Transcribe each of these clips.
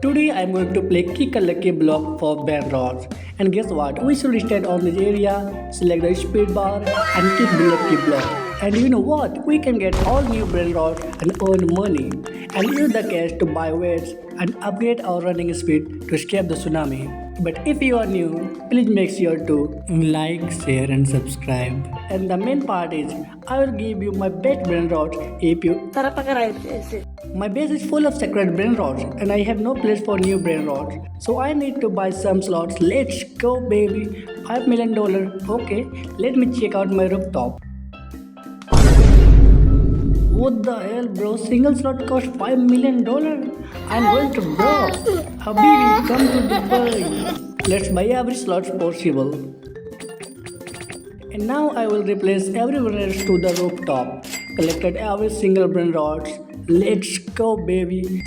Today I'm going to play Kick a Lucky Block for Ben Rods. And guess what? We should stand on this area, select the speed bar and kick the lucky block. And you know what? We can get all new brain rods and earn money. And use the cash to buy weights and upgrade our running speed to escape the tsunami. But if you are new, please make sure to like, share and subscribe. And the main part is, I will give you my best brain rods if you my base is full of sacred brain rods and I have no place for new brain rods. So I need to buy some slots. Let's go baby. $5 million. Okay, let me check out my rooftop. What the hell bro? Single slot cost $5 million? I'm going to bro. Habibi, come to Dubai. Let's buy every slot possible. And now I will replace everyone else to the rooftop. Collected every single brain rods. Let's go baby.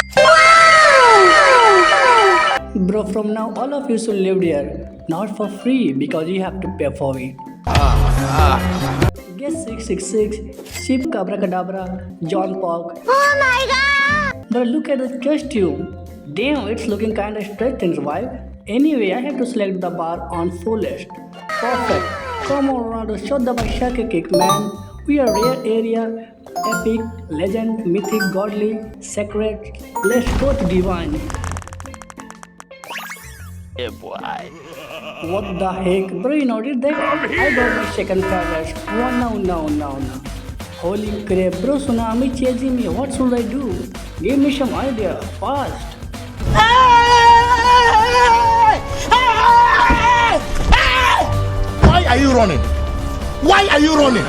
Bro, from now all of you should live here. Not for free because you have to pay for it. Guess 666, Ship Cabracadabra, John Park. Oh my god! But look at the costume. Damn, it's looking kinda strange, vibe. Anyway, I have to select the bar on fullest. Perfect. Come on, Ronaldo, shot the Bashaka kick, man. We are rare area, epic, legend, mythic, godly, sacred. Let's go to divine. Yeah, boy. What the heck? Bro, you noticed that? I got my second favorite. Oh, no. Holy crap, bro, tsunami chasing me. What should I do? Give me some idea. Fast. Why are you running? Why are you running?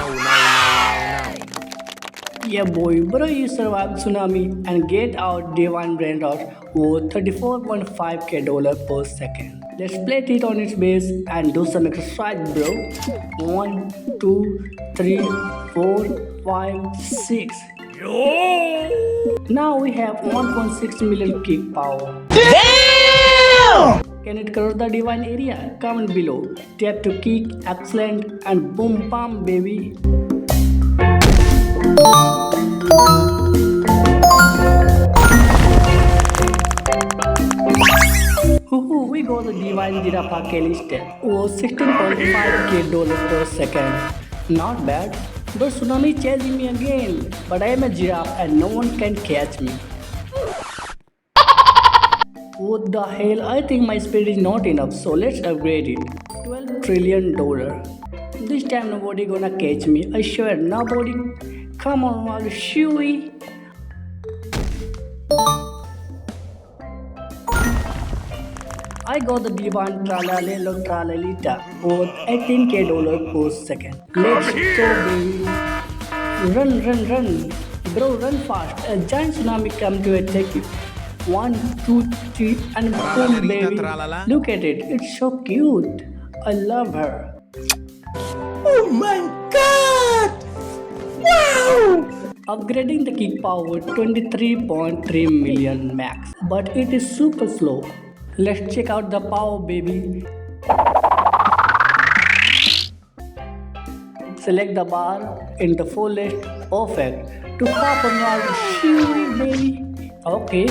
Yeah, boy, bro, you survived tsunami and get out divine brain rot worth $34.5k per second. Let's plate it on its base and do some exercise, bro. 1, 2, 3, 4, 5, 6. Now we have 1.6 million kick power. Damn! Can it cross the divine area? Comment below. Tap to kick, excellent, and boom bam baby. We got the divine giraffe Kelly step. Oh, $16.5k per second. Not bad. But tsunami chasing me again. But I am a giraffe and no one can catch me. What the hell? I think my speed is not enough, so let's upgrade it. $12 trillion. This time nobody gonna catch me. I swear nobody. Come on, Ronaldo, shooey. I got the divine tralalelo tralalita worth $18k per second. Let's go baby. Run. Bro, run fast. A giant tsunami come to attack you. 1, 2, 3 and boom baby. Look at it. It's so cute. I love her. Oh my god! Wow! Upgrading the kick power 23.3 million max, but it is super slow. Let's check out the power baby. Select the bar in the fullest, perfect. To pop on our shooey baby. Okay.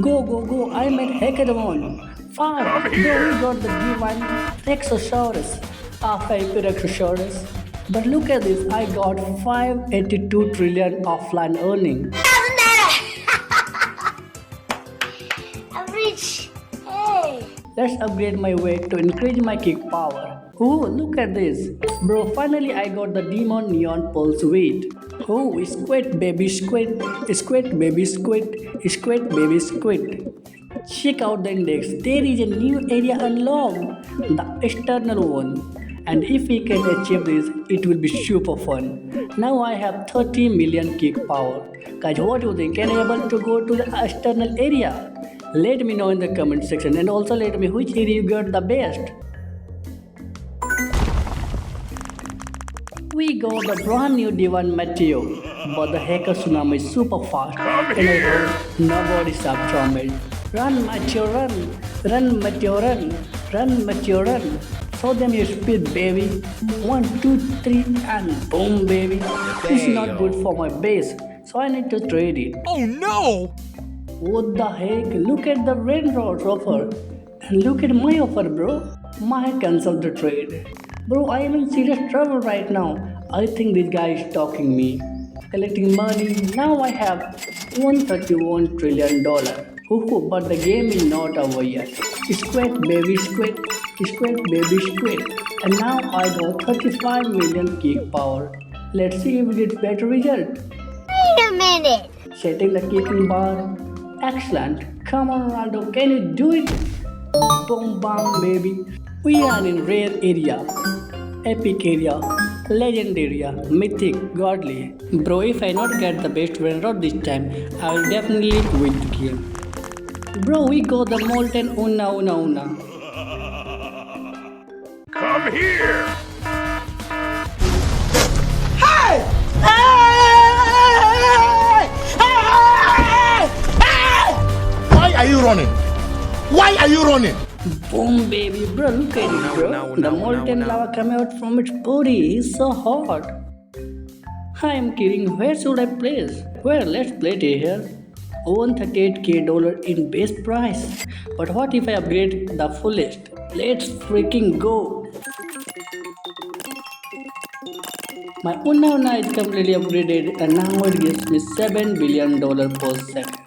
Go, I'm at Hackathon. Fast, we got the divine Rexosaurus, Hyperexosaurus. But look at this, I got 582 trillion offline earning. I'm rich. Hey. Let's upgrade my weight to increase my kick power. Oh, look at this. Bro, finally I got the Demon Neon Pulse weight. Oh, squid baby squid. Squid baby squid. Squid baby squid. Check out the index. There is a new area unlocked. The external one. And if we can achieve this, it will be super fun. Now I have 30 million kick power. Guys, what do you think? Can I able to go to the external area? Let me know in the comment section and also let me which area you got the best. We got the brand new Divine Mateo, but the hacker tsunami is super fast and I hope nobody stops from it. Run Mateo run, run Mateo run, run Mateo run. Show them your speed, baby. 1, 2, 3, and boom, baby. It's not good for my base, so I need to trade it. Oh no! What the heck? Look at the railroad offer. And look at my offer, bro. Might cancel the trade. Bro, I am in serious trouble right now. I think this guy is stalking me. Collecting money. Now I have $131 trillion. Ooh, but the game is not over yet. Squid, baby, squid. Squid, baby, squid. And now I got 35 million kick power. Let's see if we get better result. Wait a minute. Setting the kicking bar. Excellent. Come on, Ronaldo, can you do it? Boom, bam, baby. We are in rare area, epic area, legend area, mythic, godly. Bro, if I not get the best railroad this time, I will definitely win the game. Bro, we got the molten una una una. Come here! Why are you running? Why are you running? Boom, baby, bro, look at it, bro. The molten lava coming out from its body is so hot. I am kidding. Where should I place? Well, let's play it here. $138k in base price. But what if I upgrade the fullest? Let's freaking go. My Una is completely upgraded and now it gives me $7 billion per second.